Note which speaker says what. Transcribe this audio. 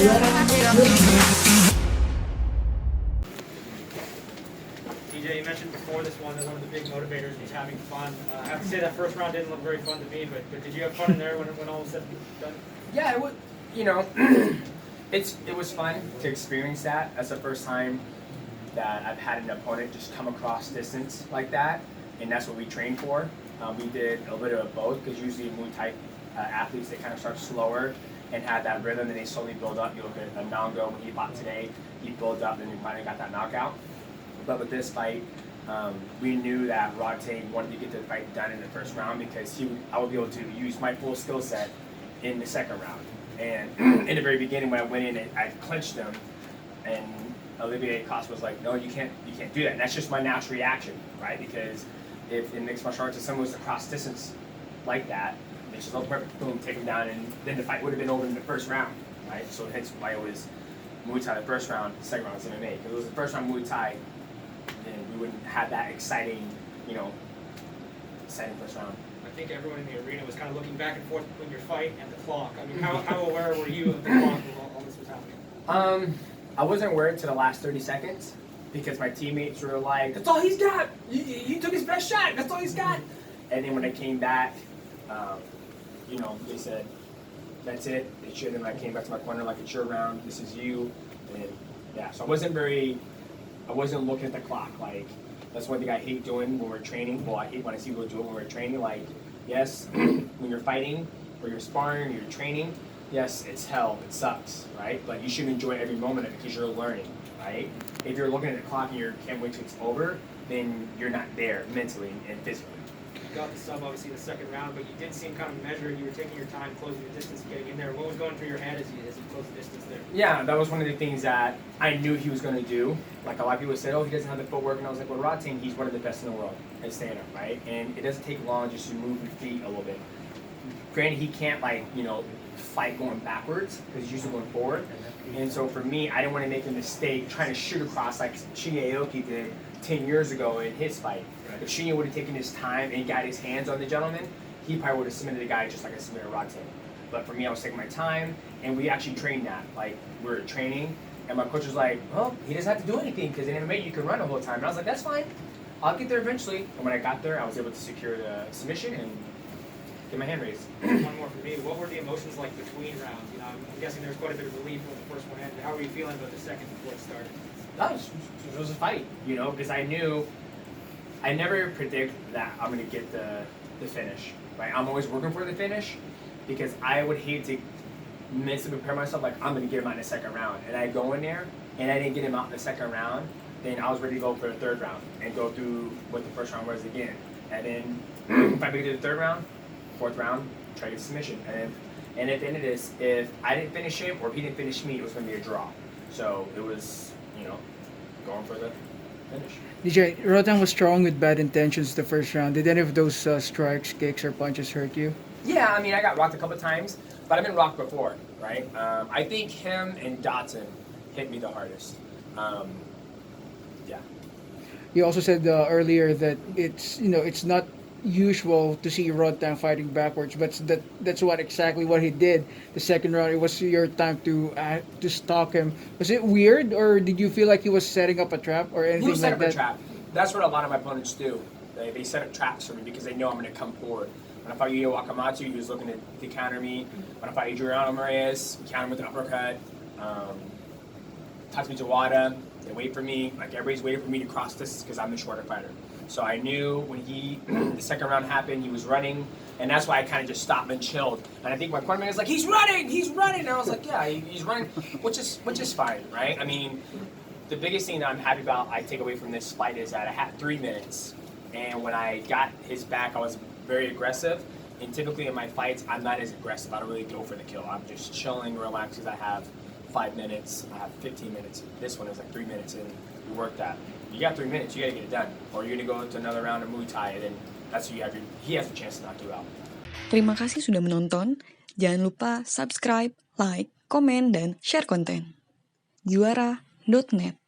Speaker 1: DJ, you mentioned before this one that one of the big motivators was having fun. I have to say that first round didn't look very fun to me, but did you have fun in there when all was said and done?
Speaker 2: Yeah, it was, it was fun to experience that. That's the first time that I've had an opponent just come across distance like that, and that's what we trained for. We did a little bit of both, because usually Muay Thai athletes, they kind of start slower and have that rhythm, and they slowly build up. You look at Nongo, when he fought today, he built up and he finally got that knockout. But with this fight, we knew that Rodtang wanted to get the fight done in the first round, because I would be able to use my full skill set in the second round. And in the very beginning, when I went in, I clinched him, and Olivier Coste was like, "No, you can't do that." And that's just my natural reaction, right? Because if in mixed martial arts, if someone was to cross distance like that, it's just perfect, boom, take him down, and then the fight would have been over in the first round, right? So hence why it was Muay Thai the first round, the second round was MMA. Because it was the first round Muay Thai, then we wouldn't have that exciting first round.
Speaker 1: I think everyone in the arena was kind of looking back and forth between your fight and the clock. I mean, how aware were you of the clock while all this was happening?
Speaker 2: I wasn't aware to the last 30 seconds, because my teammates were like, "That's all he's got! You took his best shot! That's all he's got!" And then when I came back, they said, "That's it." They cheered, and I came back to my corner like, "It's your round. This is you." And yeah, so I wasn't looking at the clock. Like, that's one thing I hate doing when we're training. Well, I hate when I see people do it when we're training. Like, yes, when you're fighting or you're sparring or you're training, yes, it's hell. It sucks, right? But you should enjoy every moment of it, because you're learning, right? If you're looking at the clock and you can't wait till it's over, then you're not there mentally and physically.
Speaker 1: You got the sub, obviously, in the second round, but you did seem kind of measured. You were taking your time, closing the distance, getting in there. What was going through your head as you closed the distance there?
Speaker 2: Yeah, that was one of the things that I knew he was going to do. Like, a lot of people said, "Oh, he doesn't have the footwork," and I was like, well, Rodtang, he's one of the best in the world at stand-up, right? And it doesn't take long just to move your feet a little bit. Granted, he can't, fight going backwards, because he's usually going forward. And so for me, I didn't want to make a mistake trying to shoot across like Shinya Aoki did 10 years ago in his fight. If Shinya would have taken his time and got his hands on the gentleman, he probably would have submitted the guy just like I submitted Rodtang. But for me, I was taking my time, and we actually trained that. Like, we were training, and my coach was like, "Well, he doesn't have to do anything, because in MMA you can run the whole time." And I was like, "That's fine. I'll get there eventually." And when I got there, I was able to secure the submission and get my hand raised.
Speaker 1: One more for me. What were the emotions like between rounds? I'm guessing there was quite a bit of relief when the first one ended. How were you feeling about the second before it started?
Speaker 2: It was a fight, because I knew I never predict that I'm going to get the finish, right? I'm always working for the finish, because I would hate to mentally prepare myself like I'm going to get him out in the second round. And I go in there, and I didn't get him out in the second round, then I was ready to go for the third round and go through what the first round was again. And then if I make it to the third round, fourth round, try to get a submission. And at the end of this, if I didn't finish him or if he didn't finish me, it was going to be a draw. So it was, going for the finish.
Speaker 3: DJ, Rodtang was strong with bad intentions the first round. Did any of those strikes, kicks, or punches hurt you?
Speaker 2: Yeah, I mean, I got rocked a couple times, but I've been rocked before, right? I think him and Dotson hit me the hardest. Yeah.
Speaker 3: You also said earlier that it's not usual to see Rodtang fighting backwards, but that's exactly what he did. The second round, it was your time to stalk him. Was it weird, or did you feel like he was setting up a trap or anything
Speaker 2: He set
Speaker 3: like
Speaker 2: up
Speaker 3: that?
Speaker 2: a trap. That's what a lot of my opponents do. They set up traps for me because they know I'm going to come forward. When I fought Yuya Wakamatsu, he was looking to counter me. When I fought Adriano Moraes, he countered with an uppercut. Tatsumi Juara, they wait for me. Like, everybody's waiting for me to cross distance because I'm the shorter fighter. So I knew when the second round happened, he was running, and that's why I kind of just stopped and chilled. And I think my cornerman was like, he's running! And I was like, yeah, he's running, which is fine, right? I mean, the biggest thing that I'm happy about, I take away from this fight, is that I had 3 minutes. And when I got his back, I was very aggressive. And typically in my fights, I'm not as aggressive. I don't really go for the kill. I'm just chilling, relaxed, because I have 5 minutes, I have 15 minutes. This one is like 3 minutes, and we worked that. You got 3 minutes, you gotta get it done. Or you're gonna go into another round of Muay Thai, and then that's who he has a chance to knock you out.
Speaker 4: Terima kasih sudah menonton. Jangan lupa subscribe, like, komen, dan share konten. Juara.net